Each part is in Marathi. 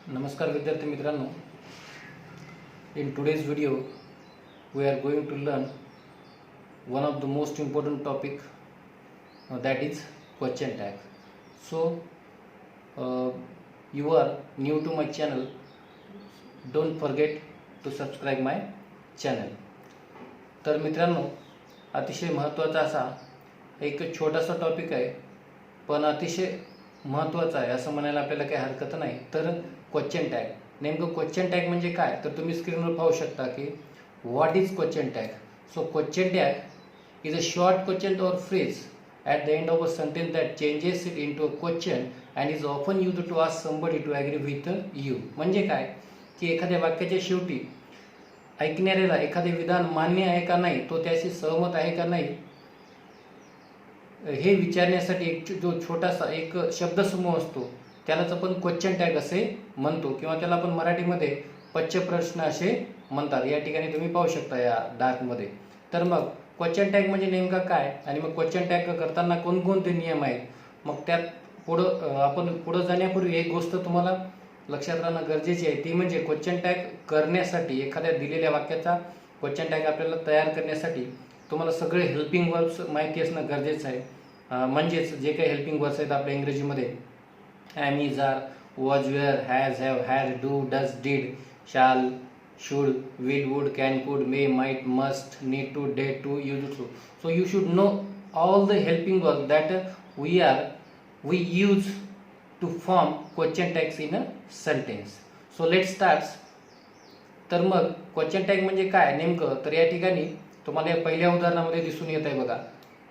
नमस्कार विद्यार्थी मित्रांनो. In today's video we are going to learn one of the most important topic, that is question tag. So you are new to my channel, don't forget to subscribe my channel. तर मित्रांनो, अतिशय महत्त्वाचा असा एक छोटासा टॉपिक आहे, पण अतिशय महत्त्वाचा आहे असं म्हणायला आपल्याला काही हरकत नाही. तर क्वेश्चन टॅग, नेमकं क्वेश्चन टॅग म्हणजे काय, तर तुम्ही स्क्रीनवर पाहू शकता की what is question tag. So question tag is a short question और phrase at the end of a sentence that changes it into a question and is often used to ask somebody to agree with you. म्हणजे काय की एखाद्या वाक्याच्या शेवटी ऐकणाऱ्याला एखादे विधान मान्य आहे का नाही, तो त्याशी सहमत आहे का नाही, हे विचारण्यासाठी एक जो छोटासा एक शब्दसमूह असतो त्यालाच आपण क्वेश्चन टॅग असे म्हणतो, किंवा त्याला आपण मराठीमध्ये पच्चप्रश्न असे म्हणतात. या ठिकाणी तुम्ही पाहू शकता या डार्कमध्ये. तर मग क्वेश्चन टॅग म्हणजे नेमका काय, आणि मग क्वेश्चन टॅग करताना कोणकोणते नियम आहेत, मग त्यात आपण पुढे जाण्यापूर्वी एक गोष्ट तुम्हाला लक्षात राहणं गरजेची आहे, ती म्हणजे क्वेश्चन टॅग करण्यासाठी एखाद्या दिलेल्या वाक्याचा क्वेश्चन टॅग आपल्याला तयार करण्यासाठी तुम्हाला सगळे हेल्पिंग वर्ब्स माहिती असणं गरजेचं आहे. म्हणजेच जे काही हेल्पिंग वर्ब्स आहेत आपल्या इंग्रजीमध्ये, am, is, are, was, were, has, have, had, do, does, did, shall, should, will, would, can, could, may, might, must, need to, dare to, used to. So you should know all the helping verbs that we use to form question tags in a sentence. So let's start. तर मग क्वेश्चन टॅग म्हणजे काय नेमकं, तर या ठिकाणी तुम्हाला पहिल्या उदाहरणामध्ये दिसून येत आहे बघा.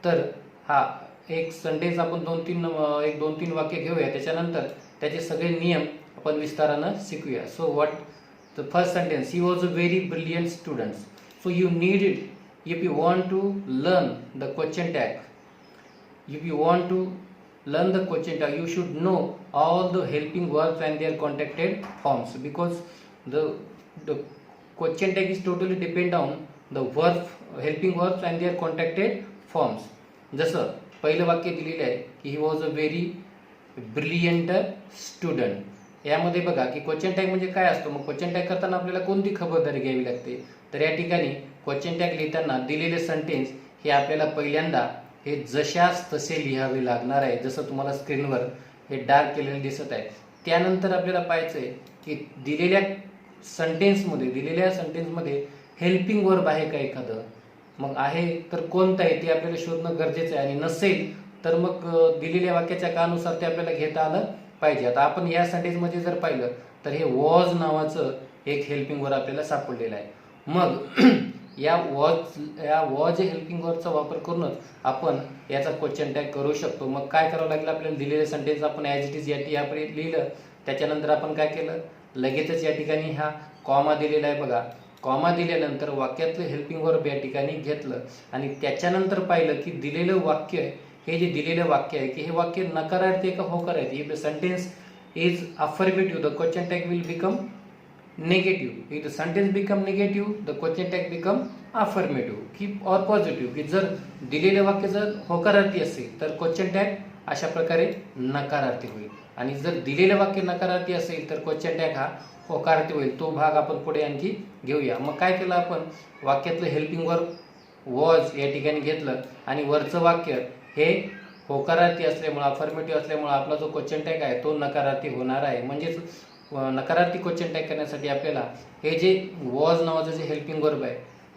तर हा एक सेंटेन्स आपण दोन तीन वाक्य घेऊया, त्याच्यानंतर त्याचे सगळे नियम आपण विस्तारानं शिकूया. So what the first sentence, he was a very brilliant student. So you need it, if you want to learn the question tag, you should know all the helping verbs and their contacted forms, because the question tag is totally depend on the helping verbs and their contacted forms. जसं पहिलं वाक्य दिलेलं आहे की he was a very brilliant student. यामध्ये बघा की क्वेश्चन टॅग म्हणजे काय असतो. मग क्वेश्चन टॅग करताना आपल्याला कोणती खबरदारी घ्यावी लागते, तर या ठिकाणी क्वेश्चन टॅग लिहिताना दिलेले सेंटेन्स हे आपल्याला पहिल्यांदा हे जशास तसे लिहावे लागणार आहे, जसं तुम्हाला स्क्रीनवर हे डार्क केलेले दिसत आहे. त्यानंतर आपल्याला पाहायचं आहे की दिलेल्या सेंटेन्समध्ये हेल्पिंग वर्ब आहे का एखादं, मग आहे तर कोणतं आहे ते आपल्याला शोधणं गरजेचं आहे, आणि नसेल तर मग दिलेल्या वाक्याच्या कानुसार ते आपल्याला घेता आलं पाहिजे. आता आपण या सेंटेन्समध्ये जर पाहिलं तर हे वॉज नावाचं एक हेल्पिंग वर्ब आपल्याला सापडलेलं आहे. मग या वॉज हेल्पिंग वर्बचा वापर करूनच आपण याचा क्वेश्चन टॅग करू शकतो. मग काय करावं लागेल, आपल्याला दिलेले सेंटेन्स आपण ॲज इट इज यापुढे लिहिलं, त्याच्यानंतर आपण काय केलं, लगेचच या ठिकाणी हा कॉमा दिलेला आहे बघा. कॉमा दिल्यानंतर वाक्यातलं हेल्पिंग वर्ब या ठिकाणी घेतलं, आणि त्याच्यानंतर पाहिलं की दिलेलं वाक्य, हे जे दिलेलं वाक्य आहे की हे वाक्य नकारार्थी आहे का होकारार्थी. If the sentence is affirmative, the question tag will become negative. If the sentence become negative, the question tag become affirmative की ऑर पॉझिटिव्ह. की जर दिलेलं वाक्य जर होकारार्थी असेल तर क्वेश्चन टॅग अशा प्रकारे नकारार्थी होईल, आणि जर दिलेलं वाक्य नकारार्थी असेल तर क्वेश्चन टॅग हा होकारार्थी होईल. तो भाग आपण पुढे आणखी घेऊया. मग काय केलं आपण, वाक्यातलं हेल्पिंग वर्ब वॉज या ठिकाणी घेतलं, आणि वरचं वाक्य हे होकारार्थी असल्यामुळे, अफर्मेटिव्ह असल्यामुळे आपला जो क्वेश्चन टॅग आहे तो नकारार्थी होणार आहे. म्हणजेच नकारार्थी क्वेश्चन टॅग करण्यासाठी आपल्याला हे जे वॉज नावाचं जे हेल्पिंग वर्ब आहे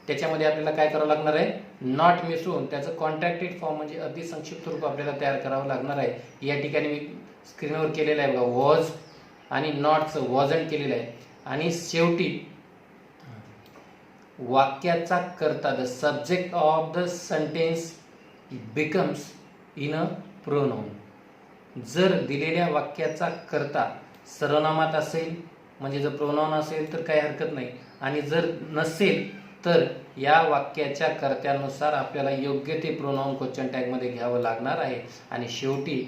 त्याच्यामध्ये आपल्याला काय करावं लागणार आहे, नॉट मिसळून त्याचं कॉन्ट्रॅक्टेड फॉर्म म्हणजे अति संक्षिप्त रूप आपल्याला तयार करावं लागणार आहे. या ठिकाणी मी स्क्रीनवर केलेलं आहे बघा, वॉज आणि नॉटचं वॉजंट केलेलं आहे, आणि शेवटी वाक्याचा कर्ता, the subject of the sentence becomes in a pronoun. जर दिलेल्या वाक्याचा कर्ता सर्वनामात असेल, म्हणजे जर प्रोनाउन असेल तर काही हरकत नाही, आणि जर नसेल तर या वाक्याच्या कर्त्यानुसार आपल्याला योग्य ते प्रोनाउन क्वेश्चन टॅगमध्ये घ्यावं लागणार आहे. आणि शेवटी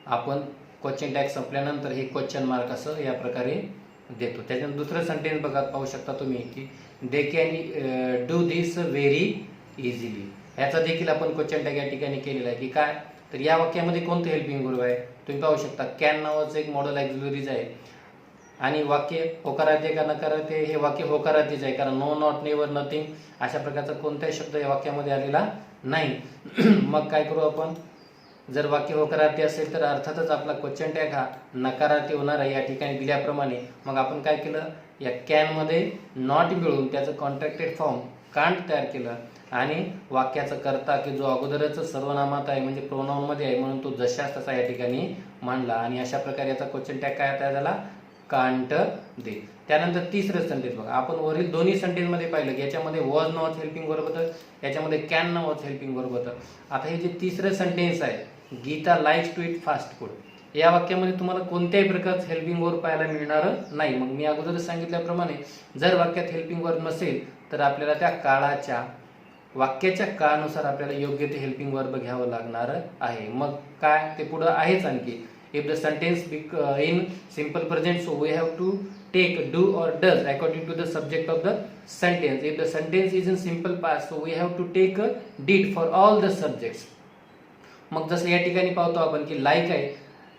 आपण क्वेश्चन टॅग संपल्यानंतर हे क्वेश्चन मार्क असं या प्रकारे देतो. त्याच्यानंतर दुसरं सेंटेन्स बघा, पाहू शकता तुम्ही की they can do this very easily. ह्याचा देखील आपण क्वेश्चन टॅग या ठिकाणी केलेला आहे की काय, तर या वाक्यामध्ये कोणतं हेल्पिंग वर्ब आहे, तुम्ही पाहू शकता कॅन नावाचं एक मॉडेल ऑक्झिलरीज आहे. आणि वाक्य होकारार्थी का नकारार्थी आहे? हे वाक्य होकारार्थीच आहे, कारण नो, नॉट, नेवर, नथिंग अशा प्रकारचा कोणताही शब्द या वाक्यामध्ये आलेला नाही. मग काय करू आपण? जर वाक्य होकारार्थी असेल तर अर्थातच आपला क्वेश्चन टॅग हा नकारार्थी होणार आहे या ठिकाणी दिल्याप्रमाणे. मग आपण काय केलं? या कॅन मध्ये नॉट मिळून त्याचं कॉन्ट्रॅक्टेड फॉर्म कांट तयार केलं आणि वाक्याचा कर्ता की जो अगोदरच सर्वनामात आहे म्हणजे प्रोनाउन मध्ये आहे म्हणून तो जशास तसा या ठिकाणी मांडला. आणि अशा प्रकारे याचा क्वेश्चन टॅग काय तयार झाला? Can't they. त्यानंतर तिसरं सेंटेन्स बघा. आपण वरील दोन्ही सेंटेन्स मध्ये पाहिलं की याच्यामध्ये वॉज नावाचं हेल्पिंग वर्ब होतं, याच्यामध्ये कॅन नावाचं हेल्पिंग वर्ब होतं. आता हे जे तिसरं सेंटेन्स आहे, Geeta likes to eat fast food, या वाक्यामध्ये तुम्हाला कोणत्याही प्रकारचं हेल्पिंग वर्ब पाहायला मिळणार नाही. मग मी अगोदर सांगितल्याप्रमाणे जर वाक्यात हेल्पिंग वर्ब नसेल तर आपल्याला त्या काळाच्या वाक्याच्या काळानुसार आपल्याला योग्य ते हेल्पिंग वर्ब घ्यावं लागणार आहे. मग काय ते पुढे आहेच आणखी. If the sentence in simple present so we have to take, do or does according to the subject of the sentence. If the sentence is in simple past so we have to take did for all the subjects. मग जसं या ठिकाणी पाहतो आपण की लाईक आहे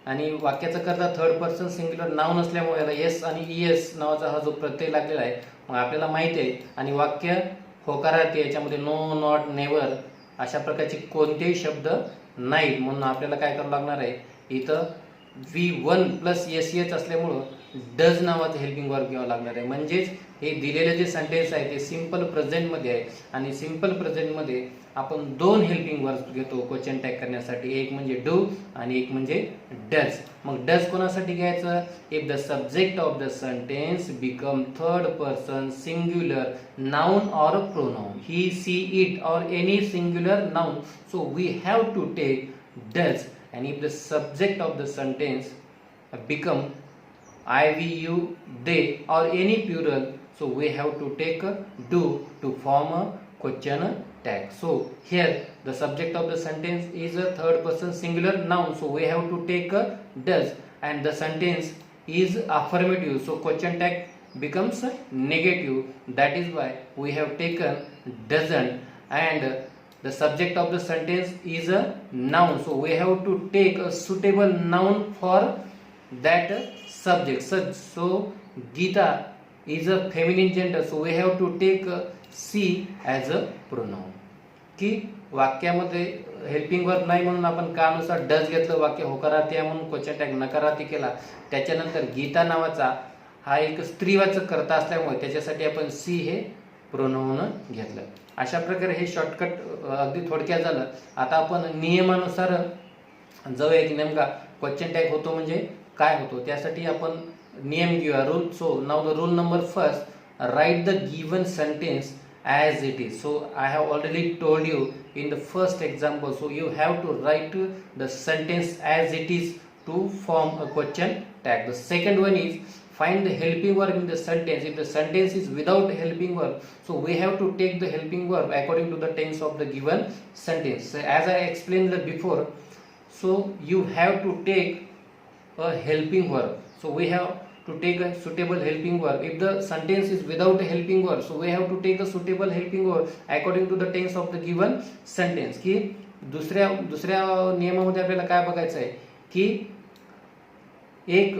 आणि वाक्याचा करता थर्ड पर्सन सिंग्युलर नाउन असल्यामुळे याला येस आणि ईएस नावाचा हा जो प्रत्यय लागलेला आहे मग आपल्याला माहिती आहे. आणि वाक्य होकारार्थी याच्यामध्ये नो, नॉट, नेवर अशा प्रकारचे कोणतेही शब्द नाहीत म्हणून आपल्याला काय करावं लागणार आहे? इथं V1 प्लस एस असल्यामुळं डज नावाचं हेल्पिंग वर्ब घ्यावं लागणार आहे. म्हणजेच हे दिलेले जे सेंटेन्स आहे ते सिंपल प्रेझेंट मध्ये आहे आणि सिंपल प्रेझेंट मध्ये आपण दोन हेल्पिंग वर्ब घेतो क्वेश्चन टॅग करण्यासाठी, एक म्हणजे डू आणि एक म्हणजे डज. मग डज कोणासाठी घ्यायचं? If the subject of the sentence become third person singular noun or pronoun, he, she, it or any singular noun so we have to take does. And if the subject of the sentence become I, we, you, they or any plural so we have to take a do to form a question tag. So here the subject of the sentence is a third person singular noun so we have to take a does and the sentence is affirmative so question tag becomes negative. That is why we have taken doesn't. And the subject of the sentence is a noun so we have to take a suitable noun for that subject. So Geeta is a feminine gender so we have to take she as a pronoun. की वाक्यामध्ये हेल्पिंग वर्ब नाही म्हणून आपण कानुसार डज घेतलं, वाक्य होकारार्थी आहे म्हणून क्वेश्चन टॅग नकारार्थी केला. त्याच्यानंतर गीता नावाचा हा एक स्त्रीवाचक कर्ता असल्यामुळे त्याच्यासाठी आपण सी हे प्रोनाउन घेतलं. अशा प्रकारे हे शॉर्टकट अगदी थोडक्यात झालं. आता आपण नियमानुसार जाऊया की नेमका क्वेश्चन टॅग होतो म्हणजे काय होतो. त्यासाठी आपण नियम घेऊया, rule. So now the rule number first, write the given sentence as it is. So I have already told you in the first example, so you have to write the sentence as it is to form a question tag. The second one is find the helping verb in the sentence. If the sentence is without helping verb so we have to take the helping verb according to the tense of the given sentence. So as I explained before, so you have to take a helping verb, so we have to take a suitable helping verb. If the sentence is without a helping verb so we have to take the suitable helping verb according to the tense of the given sentence. की दुसऱ्या नियमामध्ये आपल्याला काय बघायचं आहे की एक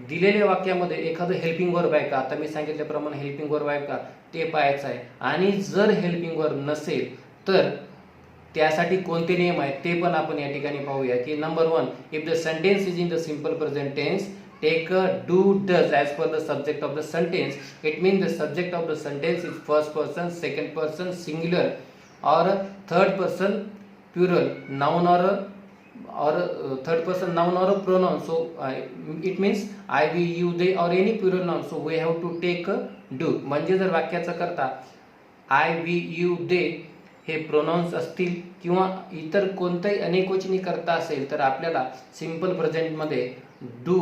दिलेल्या वाक्यामध्ये एखादं हेल्पिंग वर्ब आहे का, आता मी सांगितल्याप्रमाणे हेल्पिंग वर्ब आहे का ते पाहायचं आहे. आणि जर हेल्पिंग वर्ब नसेल तर त्यासाठी कोणते नियम आहेत ते पण आपण या ठिकाणी पाहूया. की number 1, if the sentence is in the simple present tense take a do does as per the subject of the sentence. It means the subject of the sentence is first person, second person singular or third person plural noun or third person noun or a pronoun. So it means I, we, you, they or any plural noun so we have to take a do. म्हणजे जर वाक्याचा करता I, we, you, they हे प्रोनाउन्स असतील किंवा इतर कोणताही अनेकवचनी करता असेल तर आपल्याला सिंपल प्रेझेंट मध्ये डू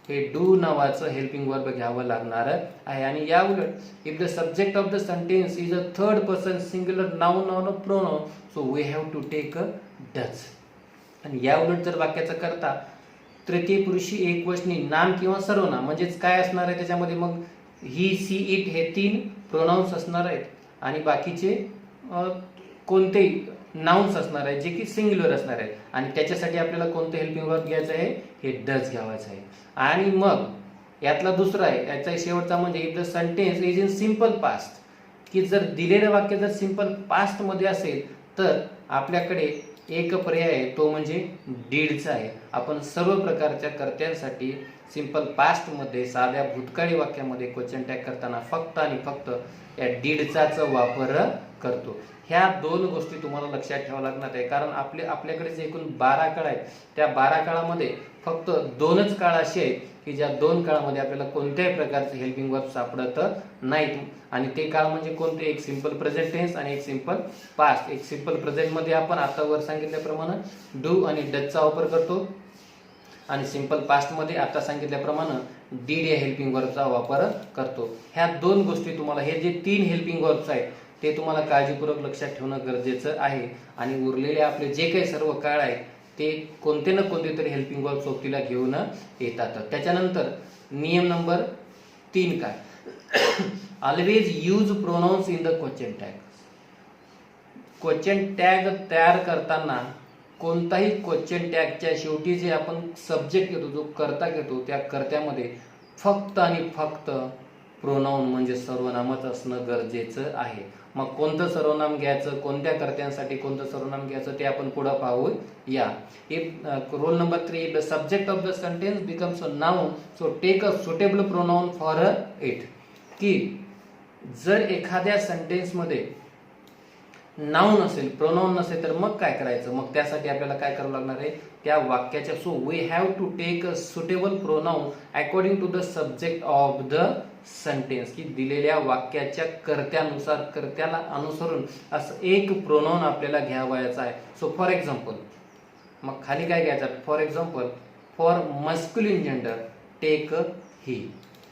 हे डू नावाचं हेल्पिंग वर्ब घ्यावं लागणार आहे. आणि या उलट if the subject of the sentence is a third person singular noun or a pronoun so we have to take a does. आणि या उलट जर वाक्याचा करता तृतीय पुरुषी एकवचनी नाम किंवा सर्वनाम म्हणजेच काय असणार आहे त्याच्यामध्ये मग ही, सी, इट हे 3 प्रोनाउन्स असणार आहेत आणि बाकीचे कोणतेही नाउन्स असणार आहे जे की सिंग्युलर असणार आहेत. आणि त्याच्यासाठी आपल्याला कोणतं हेल्पिंग वर्ब घ्यायचं आहे, हे डज घ्यावायचं आहे. आणि मग यातला दुसरा आहे, याचा शेवटचा म्हणजे if the sentence is in simple past, की जर दिलेलं वाक्य जर सिंपल पास्ट मध्ये असेल तर आपल्याकडे एक पर्याय आहे, तो म्हणजे डीडचा आहे. आपण सर्व प्रकारच्या कर्त्यांसाठी सिंपल पास्ट मध्ये साध्या भूतकाळी वाक्यामध्ये क्वेश्चन टॅग करताना फक्त आणि फक्त या डीडचाच वापर करतो. ह्या दोन गोष्टी तुम्हाला लक्षात ठेवाव्या लागणार आहे, कारण आपल्याकडे जे एकूण 12 काळ आहेत त्या 12 काळामध्ये फक्त 2च काळ असे आहेत की ज्या 2 काळामध्ये आपल्याला कोणत्याही प्रकारचे हेल्पिंग वर्ब सापडत नाहीत. आणि ते काळ म्हणजे कोणते, एक सिंपल प्रेझेंट टेन्स आणि एक सिंपल पास्ट. एक सिंपल प्रेझेंट मध्ये आपण आता वर सांगितल्याप्रमाणे डू आणि डजचा वापर करतो, आणि सिंपल पास्ट मध्ये आता सांगितल्याप्रमाणे डीड या हेल्पिंग वर्बचा वापर करतो. ह्या दोन गोष्टी तुम्हाला, हे जे 3 हेल्पिंग वर्ब्स आहेत ते तुम्हाला काळजीपूर्वक लक्षात ठेवणं गरजेचं आहे. आणि उरलेले आपले जे काही सर्व काळ आहेत ते कोणते ना कोणते तरी हेल्पिंग वर्ब सोबतीला घेऊन येतात. त्याच्यानंतर नियम नंबर 3 काय, always use pronounce in the question tag. Question tag तयार करताना कोणताही क्वेश्चन टॅगच्या शेवटी जे आपण सब्जेक्ट घेतो, जो कर्ता घेतो, त्या कर्त्यामध्ये फक्त आणि फक्त प्रोनाउन म्हणजे सर्वनामच असणं गरजेचं आहे. मग कोणतं सर्वनाम घ्यायचं, कोणत्या कर्त्यांसाठी कोणतं सर्वनाम घ्यायचं ते आपण पुढे पाहू या. Rule number 3, the subject of the sentence becomes a noun, so take a suitable pronoun for it. की जर एखाद्या सेंटेन्स मध्ये नाउन असेल, प्रोनाउन नसेल तर मग काय करायचं, मग त्यासाठी आपल्याला काय करावं लागणार आहे, त्या वाक्याच्या, so we have to take a suitable pronoun according to the subject of the sentence, की दिलेल्या वाक्याच्या कर्त्यानुसार, कर्त्याला अनुसरून असं एक प्रोनाउन आपल्याला घ्यावायचा आहे. सो फॉर एक्झाम्पल, मग खाली काय घ्यायचं, for example for masculine gender take he,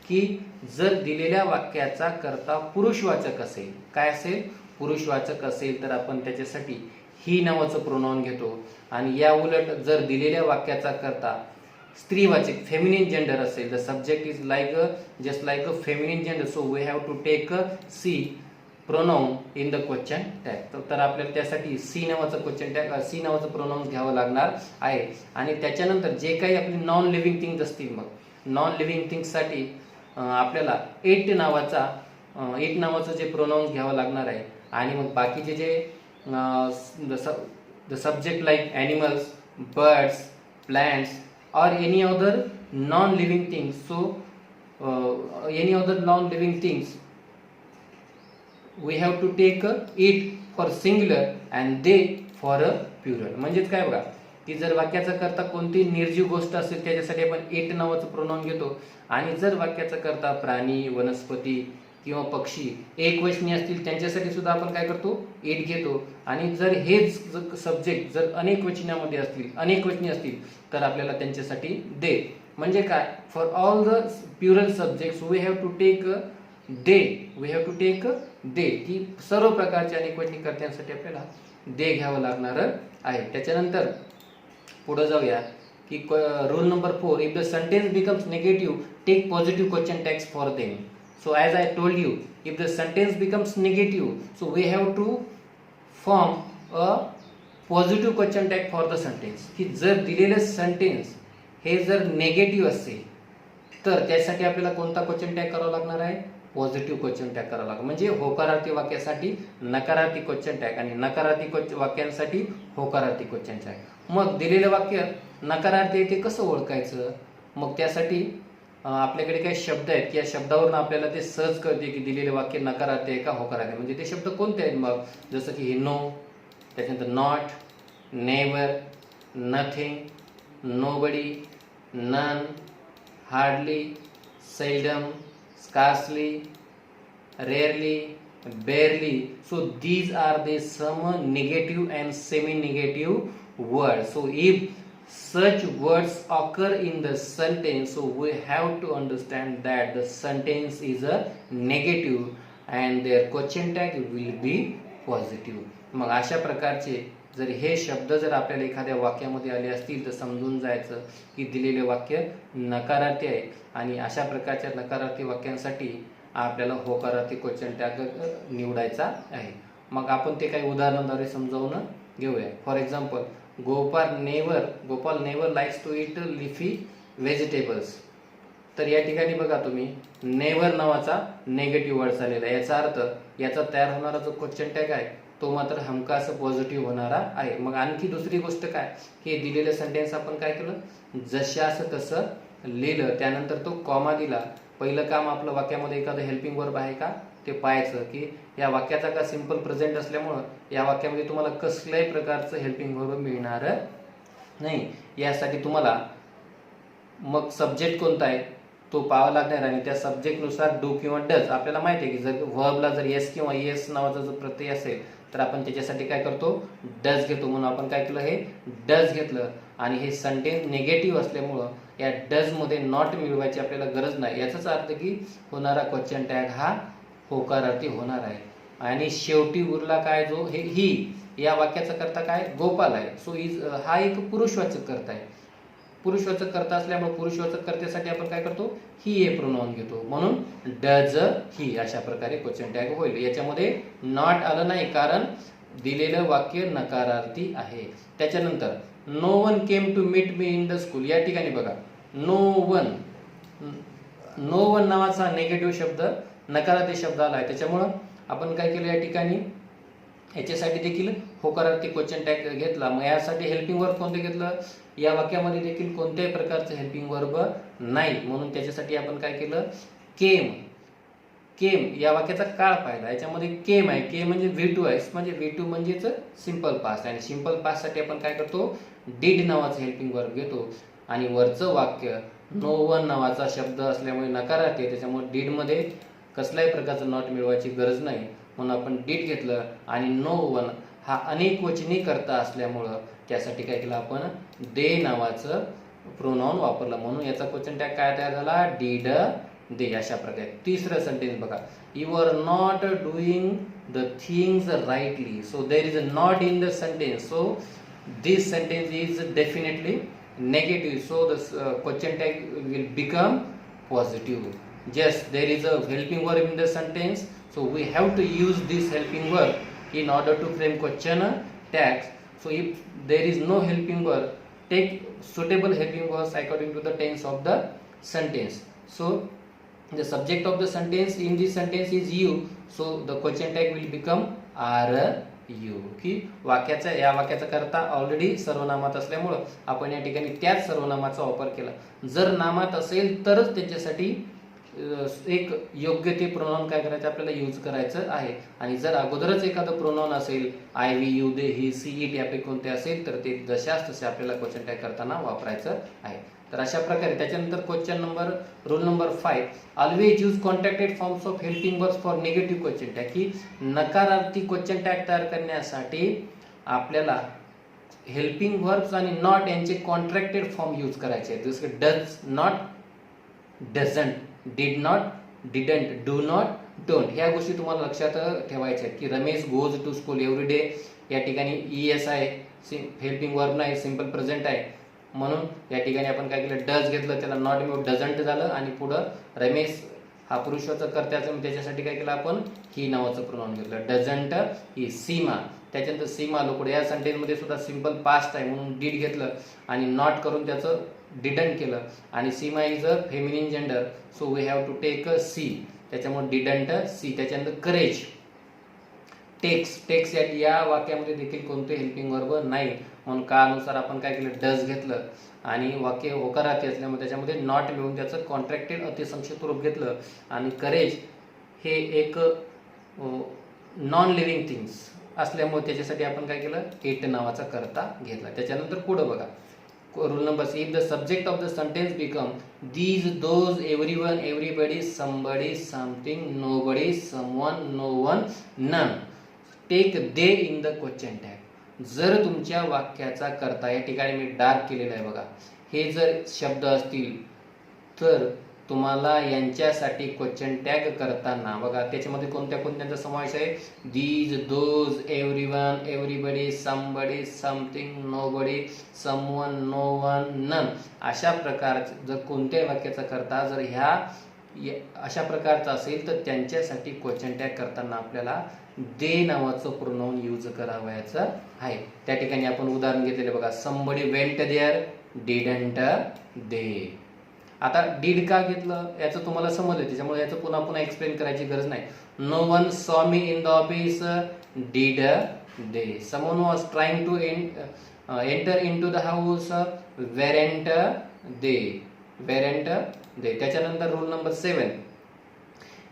की जर दिलेल्या वाक्याचा कर्ता पुरुषवाचक असेल, काय असेल, पुरुषवाचक असेल तर आपण त्याच्यासाठी ही नावाचं प्रोनाउन घेतो. आणि या उलट जर दिलेल्या वाक्याचा कर्ता स्त्रीवाचक फेमिनिन जेंडर असेल, the subject is like just like a feminine gender, so we have to take she pronoun in the question tag. तर आपल्याला त्यासाठी सी नावाचं क्वेश्चन टॅग, सी नावाचं प्रोनाउन घ्यावं लागणार आहे. आणि त्याच्यानंतर जे काही आपली नॉन लिव्हिंग थिंग्स असतील, मग नॉन लिव्हिंग थिंग्ससाठी आपल्याला इट नावाचं जे प्रोनाउन घ्यावं लागणार आहे. आणि मग बाकीचे जे the subject like animals, birds, plants or any other non living things, so any other non living things we have to take it for singular and they for a plural. म्हणजेच काय बघा, की जर वाक्याचा करता कोणती निर्जीव गोष्ट असेल त्याच्यासाठी आपण इट नावाचं प्रोनाउन घेतो. आणि जर वाक्याचा करता प्राणी, वनस्पती किंवा पक्षी एकवचनी असतील त्यांच्यासाठी सुद्धा आपण काय करतो, इट घेतो. आणि जर हेच सब्जेक्ट जर अनेक वचनी असतील तर आपल्याला त्यांच्यासाठी दे. म्हणजे काय, for all the plural subjects we have to take they, की सर्व प्रकारच्या अनेकवचनी कर्त्यांसाठी आपल्याला दे घ्यावं लागणार आहे. त्याच्यानंतर पुढे जाऊया, की rule number 4, if the sentence becomes negative take positive question tags for them. So as I told you, if the sentence becomes negative, so we have to form a positive question tag for the sentence. की जर दिलेलं सेंटेन्स हे जर नेगेटिव्ह असेल तर त्यासाठी आपल्याला कोणता क्वेश्चन टॅग करावा लागणार आहे, पॉझिटिव्ह क्वेश्चन टॅग करावा लागेल. म्हणजे होकारार्थी वाक्यासाठी नकारार्थी क्वेश्चन टॅग आणि नकारार्थी वाक्यांसाठी होकारार्थी क्वेश्चन टॅग. मग दिलेलं वाक्य नकारार्थी आहे ते कसं ओळखायचं, मग त्यासाठी आपल्याकडे काही शब्द आहेत की या शब्दावरून आपल्याला ते सहज कळते की दिलेले वाक्य नकारार्थी आहे का होकारार्थी. म्हणजे ते शब्द कोणते आहेत, मग जसं की नो, त्याच्यानंतर not, never, nothing, nobody, none, hardly, seldom, scarcely, rarely, barely. So these are the some negative and semi-negative words. So if such words occur in the sentence, so we have to understand that the sentence is a negative and their question tag will be positive. मग अशा प्रकारचे जर हे शब्द जर आपल्याला एखाद्या वाक्यामध्ये आले असतील तर समजून जायचं की दिलेले वाक्य नकारार्थी आहे. आणि अशा प्रकारच्या नकारार्थी वाक्यांसाठी आपल्याला होकारार्थी क्वेश्चन टॅग निवडायचा आहे. मग आपण ते काही उदाहरणाद्वारे समजावून घेऊया. For example, Gopal never likes to eat leafy vegetables. तर या ठिकाणी बघा तुम्ही नेव्हर नावाचा नेगेटिव्ह वर्ड आलेला आहे. याचा अर्थ याचा तयार होणारा जो क्वेश्चन टॅग आहे तो मात्र हमखास पॉझिटिव्ह होणारा आहे. मग आणखी दुसरी गोष्ट काय, हे दिलेलं सेंटेन्स आपण काय केलं, जशास तसं लिहिलं, त्यानंतर तो कॉमा दिला. पहिलं काम आपलं वाक्यामध्ये एखादं हेल्पिंग वर्ब आहे का ते पाहायचं, की या वाक्याचा का सिंपल प्रेझेंट असल्यामुळं या वाक्यामध्ये तुम्हाला कसल्याही प्रकारचं हेल्पिंग वर्ब मिळणार नाही. यासाठी तुम्हाला मग सब्जेक्ट कोणता आहे तो पाहावा लागणार आणि त्या सब्जेक्टनुसार डू किंवा डज. आपल्याला माहिती आहे की जर व्हर्बला जर येस किंवा येस नावाचा जर प्रत्यय असेल तर आपण त्याच्यासाठी काय करतो, डज घेतो. म्हणून आपण काय केलं, हे डज घेतलं. आणि हे सेंटेन्स निगेटिव्ह असल्यामुळं या डज मध्ये नॉट मिळवायची आपल्याला गरज नाही. याचाच अर्थ की होणारा क्वेश्चन टॅग हा होकारार्थी होणार आहे. आणि शेवटी उरला काय, जो हे ही या वाक्याचा करता काय, गोपाल आहे. सो इज हा एक पुरुषवाचक करता आहे. पुरुषवाचक करता असल्यामुळे पुरुषवाचक कर्त्यासाठी आपण काय करतो, ही हे प्रोनाउन घेतो. म्हणून डज ही अशा प्रकारे क्वेश्चन टॅग होईल. याच्यामध्ये नॉट आलं नाही कारण दिलेलं वाक्य नकारार्थी आहे. त्याच्यानंतर no one came to meet me in the school. या ठिकाणी बघा नो वन नावाचा निगेटिव्ह शब्द नकारार्थी शब्द आला आहे. त्याच्यामुळं आपण काय केलं, या ठिकाणी याच्यासाठी देखील होकारार्थी क्वेश्चन टॅग घेतला. मग यासाठी हेल्पिंग वर्ब कोणते घेतलं, या वाक्यामध्ये देखील कोणत्याही प्रकारचं हेल्पिंग वर्ब नाही. म्हणून त्याच्यासाठी आपण काय केलं, केम या वाक्याचा काळ पाहिला. याच्यामध्ये केम आहे, केम म्हणजे V2 आहे, म्हणजे V2 म्हणजेच सिंपल पास्ट. आणि सिंपल पास्ट साठी आपण काय करतो, डिड नावाचं हेल्पिंग वर्ब घेतो. आणि वरचं वाक्य नो वन नावाचा शब्द असल्यामुळे नकारार्थी आहे, त्याच्यामुळे डीड मध्ये कसल्याही प्रकारचं नॉट मिळवायची गरज नाही. म्हणून आपण डिड घेतलं. आणि नो वन हा अनेक वचनी करता असल्यामुळं त्यासाठी काय केलं, आपण दे नावाचं प्रोनाउन वापरलं. म्हणून याचा क्वेश्चन टॅग काय तयार झाला, डिड दे. अशा प्रकारे तिसरं सेंटेन्स बघा, you are not doing the things rightly. So there is a not in the sentence. So this sentence is definitely negative. So the question tag will become positive. Just there is a helping verb in the sentence, so we have to use this helping verb in order to frame question tags. So if there is no helping verb, take suitable helping verbs according to the tense of the sentence. So the subject of the sentence in this sentence is you, so the question tag will become are you. की वाक्याचा या वाक्याचा करता ऑलरेडी सर्वनामात असल्यामुळं आपण या ठिकाणी त्याच सर्वनामाचा वापर केला. जर नामात असेल तरच त्याच्यासाठी एक योग्य ते प्रोनाउन काय करायचं, आपल्याला यूज करायचं आहे. आणि जर अगोदरच एखादं प्रोनाउन असेल, I we you they he she it यापैकी कोणते असेल तर ते जशास तसे आपल्याला क्वेश्चन टॅग करताना वापरायचं आहे. तर अशा प्रकारे त्याच्यानंतर question number rule number 5, always use contracted forms of helping verbs for negative question tag. की नकारार्थी क्वेश्चन टॅग तयार करण्यासाठी आपल्याला हेल्पिंग वर्ब्स आणि नॉट यांचे कॉन्ट्रॅक्टेड फॉर्म यूज करायचे आहेत. जसं does not, doesn't, did not, didn't, do not, don't. ह्या गोष्टी तुम्हाला लक्षात ठेवायच्या आहेत. की Ramesh goes to school every day, या ठिकाणी ES आहे, हेल्पिंग वर्ब नाही, सिंपल प्रेझेंट आहे. म्हणून या ठिकाणी आपण काय केलं, डज घेतलं, त्याला नॉट मिळून डझंट झालं. आणि पुढं रमेश हा पुरुषवाचक कर्त्याचं, त्याच्यासाठी काय केलं, आपण ही नावाचं प्रोनाउन घेतलं, डझंट ही. सीमा, त्याच्यानंतर सीमा लोकडे या सेंटेन्स मध्ये सुद्धा सिंपल पास्ट आहे म्हणून डिड घेतलं आणि नॉट करून त्याचं डिडंट केलं. आणि Seema is a feminine gender, so we have to take a she, त्याच्यामुळे डिडंट सी. त्याच्यानंतर करेज, टेक्स या वाक्यामध्ये देखील कोणते हेल्पिंग वर्ब नाही. म्हणून काळानुसार आपण काय केलं, डज घेतलं आणि वाक्य होकारार्थी असल्यामुळे त्याच्यामध्ये नॉट मिळून त्याचं कॉन्ट्रॅक्टेड अतिसंक्षिप्त रूप घेतलं. आणि करेज हे एक नॉन लिव्हिंग थिंग्स असल्यामुळे त्याच्यासाठी आपण काय केलं, इट नावाचा करता घेतला. त्याच्यानंतर पुढे बघा rule number 6, if the subject of the sentence become these, those, everyone, everybody, somebody, something, nobody, someone, no one, none, take they in the question tag. जर तुमच्या वाक्याचा करता, या ठिकाणी मी डार्क केलेला आहे बघा, हे जर शब्द असतील तर तुम्हाला यांच्यासाठी क्वेश्चन टॅग करताना बघा त्याच्यामध्ये कोणत्यांचा समावेश आहे, these, those, everyone, everybody, somebody, something, nobody, someone, no one, none. अशा प्रकारचे जर कोणत्याही वाक्याचा करता जर ह्या अशा प्रकारचा असेल तर त्यांच्यासाठी क्वेश्चन टॅग करताना आपल्याला दे नावाचं प्रोनाउन यूज करावायचं आहे. त्या ठिकाणी आपण उदाहरण घेतलेले बघा, somebody went there, didn't they. आता डीड का घेतलं याचं तुम्हाला समजलं, त्याच्यामुळे याचं पुन्हा पुन्हा एक्सप्लेन करायची गरज नाही. No one saw me in the office did they. Someone was trying to enter in to the house weren't they. Weren't they. त्याच्यानंतर rule number 7,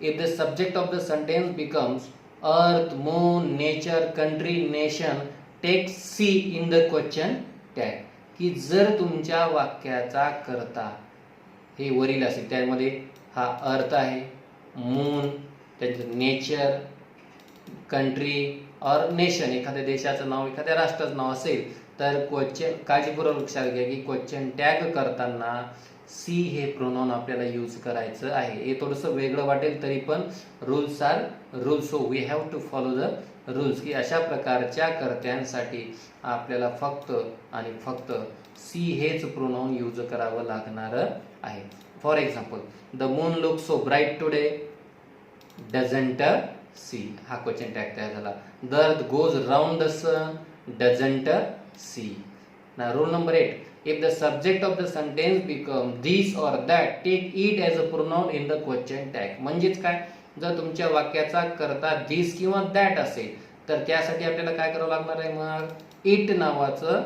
if the subject of the sentence becomes earth, moon, nature, country, nation, take she in the question tag. की जर तुमच्या वाक्याचा कर्ता हे वरील असेल, त्यामध्ये हा अर्थ आहे, मून, त्याचं नेचर, कंट्री और नेशन, एखाद्या देशाचं नाव, एखाद्या राष्ट्राचं नाव असेल, तर क्वेश्चन काळजीपूर्वक लक्षात घ्या की क्वेश्चन टॅग करताना सी हे प्रोनाउन आपल्याला यूज करायचं आहे. हे थोडंसं वेगळं वाटेल तरी पण rules are rules, so we have to follow the rules. की अशा प्रकारच्या कर्त्यांसाठी आपल्याला फक्त आणि फक्त सी हेच प्रोनाउन यूज करावं लागणार आहे. For example, the moon look so bright today doesn't she. हा क्वेश्चन टॅग तयार झाला. The earth goes round the sun doesn't she. ना rule number 8, if the subject of the sentence become this or that, take it as a pronoun in the question tag. म्हणजेच काय, जर तुमच्या वाक्याचा कर्ता this किंवा that असेल तर त्यासाठी आपल्याला काय करावं लागणार आहे, मग it नावाचं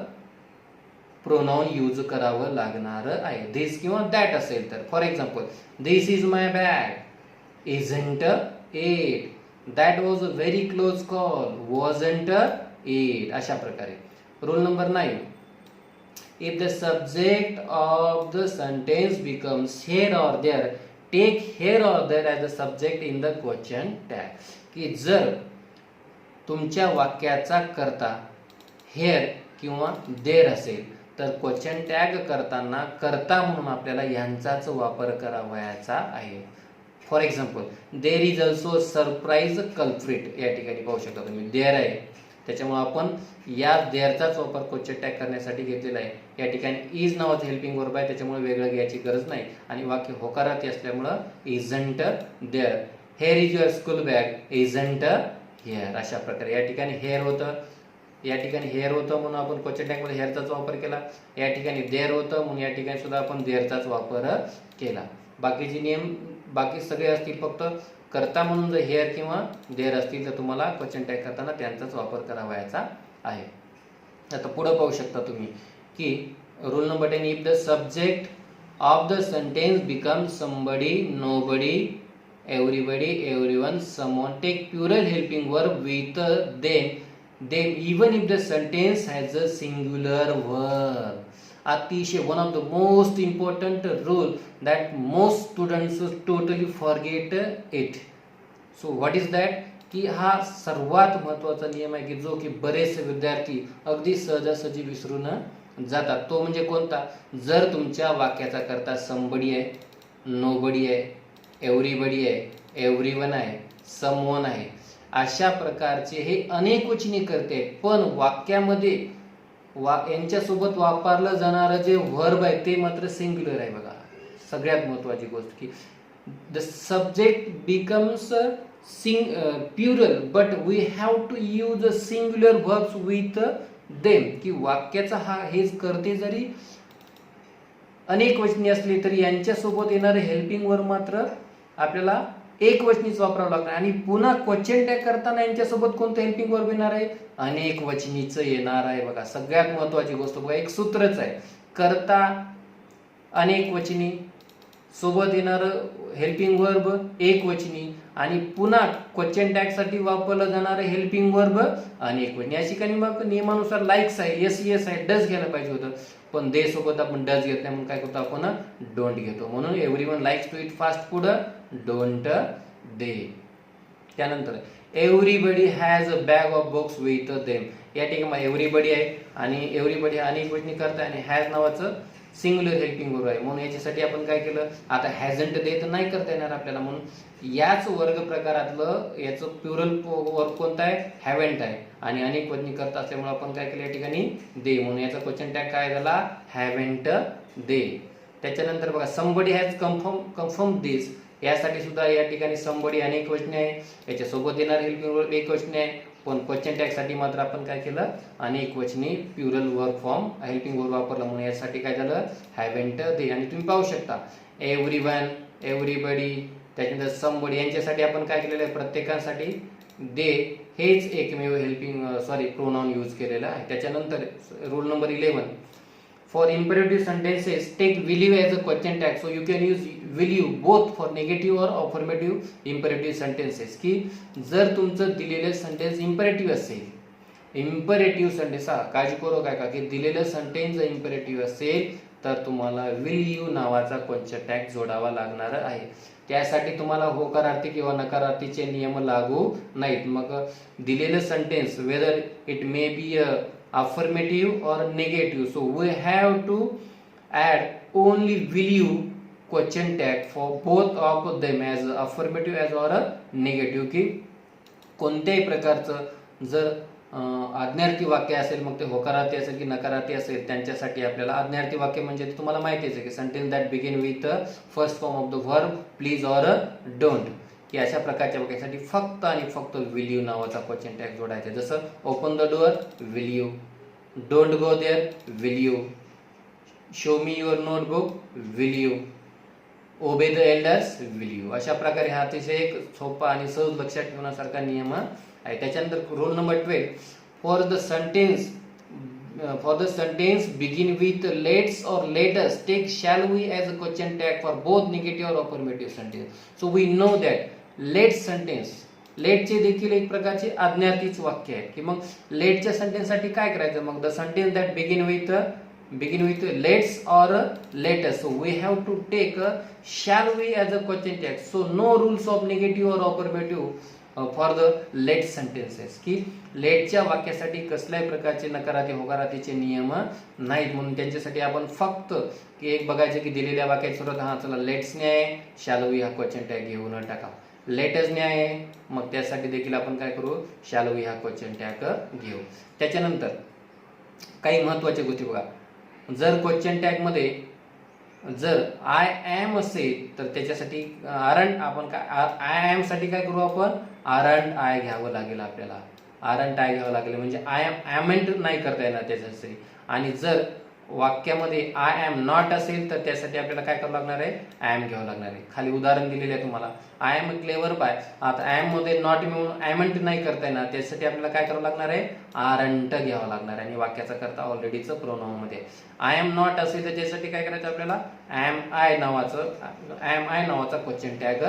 प्रोनाउन यूज करावं लागणार आहे. this किंवा that असेल तर. For example, this is my bag, isn't it, that was a very close call, wasn't it. अशा प्रकारे. Rule number 9, if the subject of the sentence becomes here or there, take here or there as the subject in the question tag. की जर तुमच्या वाक्याचा कर्ता here किंवा there असेल तर क्वेश्चन टॅग करताना कर्ता म्हणून आपल्याला यांचाच वापर करावयाचा आहे. For example, there is also surprise culprit. या ठिकाणी पाहू शकता तुम्ही देर आहे, त्याच्यामुळे आपण या देअरचाच वापर क्वेश्चन टॅग करण्यासाठी घेतलेला आहे. या ठिकाणी इज नावाचं हेल्पिंग वर्ब आहे, त्याच्यामुळे वेगळं घ्यायची गरज नाही आणि वाक्य होकारार्थी असल्यामुळं isn't there. Here is your school bag, isn't here. अशा प्रकारे या ठिकाणी हेअर होतं, या ठिकाणी हेअर होतं म्हणून आपण क्वेश्चन टॅग मध्ये हेअरचाच वापर केला. या ठिकाणी देअर होतं म्हणून या ठिकाणी सुद्धा आपण देअरचाच वापर केला. बाकीचे नियम बाकी सगळे असतील, फक्त कर्ता म्हणून जर हेअर किंवा देअर असतील तर तुम्हाला क्वेश्चन टॅग करताना त्यांचाच वापर करावायचा आहे. आता पुढे पाहू शकता तुम्ही की rule number 10, if the subject of the sentence become somebody, nobody, everybody, everyone, someone, take plural helping verb with them even if the sentence has a singular verb. अतिशय one of the most important rule that most students totally forget it. So what is that? की हा सर्वात महत्वाचा नियम आहे की जो की बरेचसे विद्यार्थी अगदी सहजासहजी विसरून जातात. तो म्हणजे कोणता, जर तुमच्या वाक्याचा कर्ता somebody आहे, nobody आहे, everybody आहे, everyone आहे, someone आहे, अशा प्रकारचे हे अनेक वचनी करते आहेत, पण वाक्यामध्ये यांच्यासोबत वापरलं जाणारं जे वर्ब आहे ते मात्र सिंग्युलर आहे. बघा सगळ्यात महत्वाची गोष्ट की the subject becomes plural but we have to use singular verbs with them. की वाक्याचा हा हेच करते जरी अनेक वचनी असली तरी यांच्यासोबत येणारे हेल्पिंग वर्ब मात्र आपल्याला एक वचनीच वापरावं लागणार. आणि पुन्हा क्वेश्चन टॅग करताना यांच्यासोबत कोणतं हेल्पिंग वर्ब येणार आहे, अनेक वचनीच येणार आहे. बघा सगळ्यात महत्वाची गोष्ट बघा, एक सूत्रच आहे, कर्ता अनेक वचनी, सोबत येणार हेल्पिंग वर्ब एक वचनी आणि पुन्हा क्वेश्चन टॅग साठी वापरलं जाणारं हेल्पिंग वर्ब अनेक वचनी. या ठिकाणी मग नियमानुसार लाईक्स आहे, एस आहे, डज घ्यायला पाहिजे होतं, पण दे सोबत आपण डज घेत नाही म्हणून काय करतो आपण डोंट घेतो. म्हणून everyone likes to eat fast food, don't they. त्यानंतर everybody has a bag of books with them. या ठिकाणी एव्हरीबडी आहे आणि एव्हरीबडी अनेक वचनी करता आणि हॅज नावाचं सिंग्युलर हेल्पिंग वर्ब आहे म्हणून याच्यासाठी आपण काय केलं, आता हॅझंट दे तर नाही करता येणार आपल्याला, म्हणून याच वर्ग प्रकारातलं याचं प्लुरल वर्ब कोणता आहे, हॅवंट आहे आणि अनेक वचनी करता असल्यामुळे आपण काय केलं या ठिकाणी दे, म्हणून याचा क्वेश्चन टॅग काय झाला, हॅवंट दे. त्याच्यानंतर बघा समबडी हॅज कन्फर्म दिस. यासाठी सुद्धा या ठिकाणी समबडी अनेक वचने आहे, याच्यासोबत येणार हेल्पिंग वर्ब एक वचने आहे, पण क्वेश्चन टॅग साठी मात्र आपण काय केलं, अनेक वचनी plural verb form helping verb वापरला, म्हणून यासाठी काय झालं, हॅवंट दे. आणि तुम्ही पाहू शकता एव्हरीवन, एव्हरीबडी, त्याच्यानंतर समबडी, यांच्यासाठी आपण काय केलेलं आहे, प्रत्येकासाठी दे हेच एकमेव प्रोनाउन यूज केलेलं आहे. त्याच्यानंतर rule number 11, for imperative sentences take will you as a question tag, so you can use will you both for negative or affirmative imperative sentences. की जर तुमचं दिलेलं सेंटेन्स इम्पेरेटिव्ह असेल, इम्पेरेटिव्ह सेंटेन्स, काळजी करू काय का की दिलेलं सेंटेन्स इम्पेरेटिव्ह असेल तर तुम्हाला will you नावाचा क्वेश्चन टॅग जोडावा लागणार आहे. त्यासाठी तुम्हाला होकारार्थी किंवा नकारार्थीचे नियम लागू नाहीत. मग दिलेलं sentence whether it may be affirmative or negative, so we have to add only will you question tag for both of them as affirmative as or negative. की कोणत्याही प्रकारचं जर आज्ञार्थी वाक्य असेल, मग ते होकारार्थी असेल की नकारार्थी असेल, त्यांच्यासाठी आपल्याला आज्ञार्थी वाक्य म्हणजे तुम्हाला माहितीच आहे की sentence that begin with first form of the verb please or don't, की अशा प्रकारच्या वाक्यासाठी फक्त आणि फक्त विल यू नावाचा क्वेश्चन टॅग जोडायचा. जसं open the door will you, don't go there will you, show me your notebook will you, obey the elders will you. अशा प्रकारे हा अतिशय एक सोपा आणि सहज लक्षात ठेवण्यासारखा नियम आहे. त्याच्यानंतर rule number 12, for the sentence begin with let's or lets take shall we as a question tag for both negative or affirmative sentence. So we know that let sentence, लेटचे देखील एक प्रकारचे आज्ञार्थीच वाक्य आहे. की मग लेटच्या सेंटेन्ससाठी काय करायचं, मग the sentence that begin with let's or lets, so we have to take shall we as a question tag. So no rules of negative or affirmative for the let sentences, की लेटच्या वाक्यासाठी कसल्याही प्रकारचे नकारार्थी होकारार्थीचे नियम नाहीत. म्हणून त्यांच्यासाठी आपण फक्त की एक बघायचं की दिलेल्या वाक्यात सुरुवात चला लेट्सने आहे, शॅल वी हा क्वेश्चन टॅग घेऊन टाका. लेटसने आहे, मग त्यासाठी देखील आपण काय करू, शॅल वी हा क्वेश्चन टॅग घेऊ. त्याच्यानंतर काही महत्वाच्या गोष्टी बघा, जर क्वेश्चन टॅग मध्ये जर आय एम असेल तर त्याच्यासाठी आरंट आपण काय आय एम साठी काय करू, आपण आरंट आय घ्यावं लागेल, आपल्याला आरंट आय घ्यावं लागेल, म्हणजे आय एम ॲमेंट नाही करता येणार त्याच्यासाठी. आणि जर वाक्यामध्ये आय एम नॉट असेल तर त्यासाठी आपल्याला काय करावं लागणार आहे, आय एम घ्यावं लागणार आहे. खाली उदाहरण दिलेले आहे तुम्हाला, आय एम क्लेवर बाय, आता आय एम मध्ये नॉट मिळून ॲमेंट नाही करता येणार, त्यासाठी आपल्याला काय करावं लागणार आहे, आरंट घ्यावं लागणार आहे. आणि वाक्याचा करता ऑलरेडीच प्रोनाउन मध्ये आय एम नॉट असेल तर त्यासाठी काय करायचं, आपल्याला आय एम आय नावाचा क्वेश्चन टॅग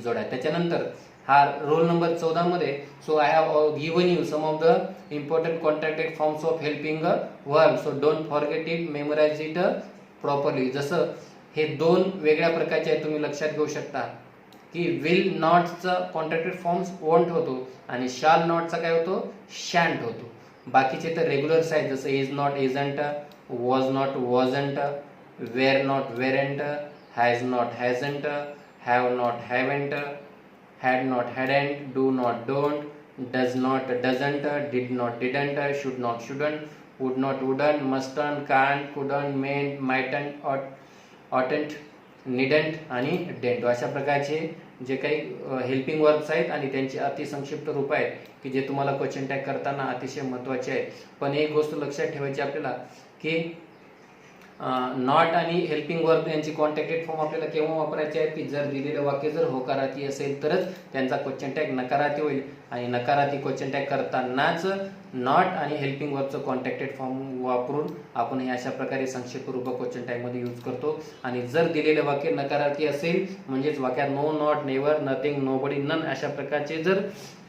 जोडायचा. त्याच्यानंतर हा रोल नंबर 14 मध्ये, so I have given you some of the important contracted forms of helping verb, so don't forget it, memorise it properly. जसं हे दोन वेगळ्या प्रकारचे आहेत, तुम्ही लक्षात घेऊ शकता की विल नॉटचा कॉन्ट्रॅक्टेड फॉर्म्स वॉन्ट होतो आणि शाल नॉटचा काय होतो, शॅन्ट होतो. बाकीचे तर रेग्युलर्स आहेत, जसं is not isn't, was not wasn't, were not weren't, has not hasn't, have not haven't, had not hadn't, do not don't, does not doesn't, did not didn't, should not shouldn't, would not wouldn't, mustn't, can't, couldn't, mayn't, mightn't, oughtn't, needn't आणि didn't. अशा प्रकारचे जे काही हेल्पिंग वर्ब्स आहेत आणि त्यांचे अतिसंक्षिप्त रूप आहेत की जे तुम्हाला क्वेश्चन टॅग करताना अतिशय महत्त्वाचे आहेत. पण एक गोष्ट लक्षात ठेवायची आपल्याला की नॉट आणि हेल्पिंग वर्ब यांची कॉन्टॅक्टेड फॉर्म आपल्याला केव्हा वापरायचे आहेत, की जर दिलेलं वाक्य जर होकारार्थी असेल तरच त्यांचा क्वेश्चन टॅग नकारार्थी होईल. आणि नकारार्थी क्वेश्चन टॅग करतानाच नॉट आणि हेल्पिंग वर्बचं कॉन्टॅक्टेड फॉर्म वापरून आपण हे अशा प्रकारे संक्षिप्त रूप क्वेश्चन टॅग मध्ये यूज करतो. आणि जर दिलेलं वाक्य नकारार्थी असेल म्हणजेच वाक्यात no, not, never, nothing, nobody, none अशा प्रकारचे जर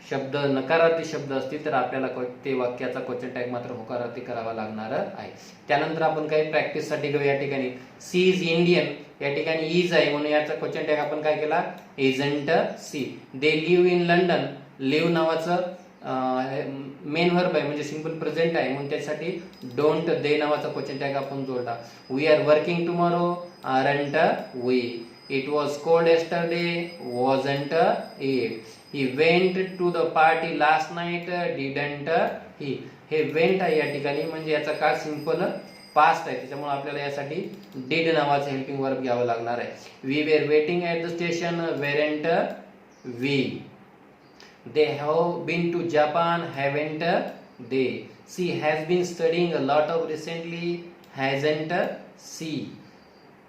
शब्द नकारार्थी शब्द असतील तर आपल्याला ते वाक्याचा क्वेश्चन टॅग मात्र होकारार्थी करावा लागणार आहे. त्यानंतर आपण काही प्रॅक्टिस साठी घेऊ. या ठिकाणी सी इज इंडियन, या ठिकाणी इज आहे म्हणून याचा क्वेश्चन टॅग आपण काय केला, isn't she. They live in London, live नावाचं मेन वर्ब आहे म्हणजे सिंपल प्रेझेंट आहे म्हणून त्यासाठी डोंट दे नावाचा क्वेश्चन टॅग आपण जोडला. We are working tomorrow, aren't we. It was cold yesterday, wasn't it? He went to the party last night, didn't he? हे went आहे या ठिकाणी म्हणजे याचा काळ सिंपल पास्ट आहे, त्याच्यामुळे आपल्याला यासाठी did नावाचं हेल्पिंग वर्ब घ्यावं लागणार आहे. We were waiting at the station, weren't we? They have been to Japan, haven't they? She has been studying a lot of recently, hasn't she?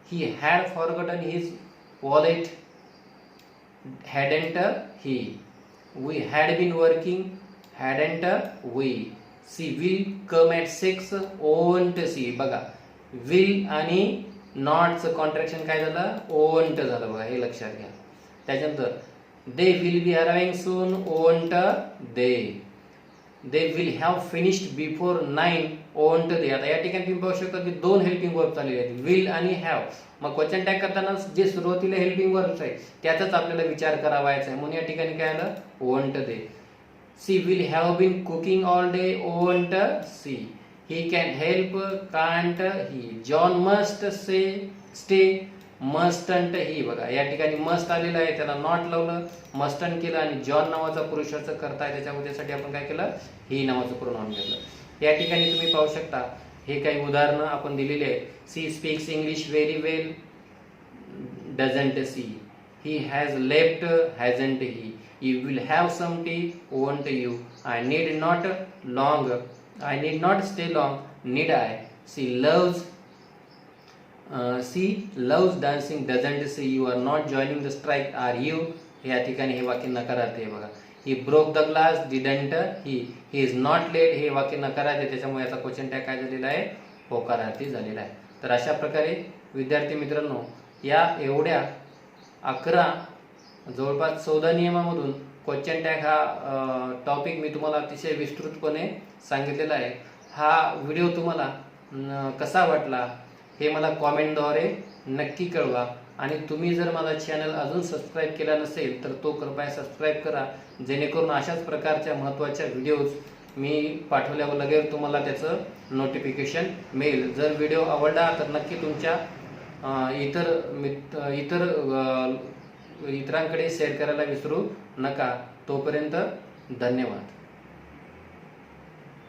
He had forgotten his wallet, hadn't he? We had been working, hadn't we? She will come at 6, won't she? बघा, will आणि नॉटचं कॉन्ट्रॅक्शन काय झालं, won't झालं बघा, हे लक्षात घ्या. त्याच्यानंतर they will be arriving soon, won't they? They will have finished before 9, won't they? आता या ठिकाणी तुम्ही पाहू शकता की दोन हेल्पिंग वर्ब चाललेले आहेत, will आणि have. मग क्वेश्चन टॅग करताना जे सुरुवातीला हेल्पिंग वर्ब्स आहे त्याचाच आपल्याला विचार करावायचा आहे, म्हणून या ठिकाणी काय आलं, won't they. She will have been cooking all day, won't she? He can help, can't he? John must stay, mustn't he? बघा या ठिकाणी मस्ट आलेलं आहे, त्याला नॉट लावलं, मस्टंट केलं आणि जॉन नावाचा पुरुषाचं करता आहे त्याच्यासाठी आपण काय केलं, ही नावाचं प्रोनाउन घेतलं. या ठिकाणी तुम्ही पाहू शकता हे काही उदाहरणं आपण दिलेली आहेत. She speaks English very well, doesn't she? He has left, hasn't he? You will have some tea, won't you? I need not stay long, need I? She loves dancing, doesn't she? You are not joining the strike, are you? या ठिकाणी हे वाक्य नकारार्थी आहे बघा. He broke the glass, didn't he? He is not late, हे वाक्य नकारार्थी आहे, त्याच्यामुळे याचा क्वेश्चन टॅग काय झालेला आहे, होकारार्थी झालेला आहे. तर अशा प्रकारे विद्यार्थी मित्रांनो या एवढ्या 11 जवळपास 14 नियमामधून क्वेश्चन टॅग हा टॉपिक मी तुम्हाला अतिशय विस्तृतपणे सांगितलेला आहे. हा व्हिडिओ तुम्हाला कसा वाटला हे मला कॉमेंटद्वारे नक्की कळवा. आणि तुम्ही जर माझा चॅनल अजून सबस्क्राईब केला नसेल तर तो कृपया सबस्क्राईब करा, जेणेकरून अशाच प्रकारच्या महत्त्वाच्या व्हिडिओज मी पाठवल्यावर लगेच तुम्हाला त्याचं नोटिफिकेशन मिळेल. जर व्हिडिओ आवडला तर नक्की तुमच्या इतरांकडे शेअर करायला विसरू नका. तोपर्यंत धन्यवाद.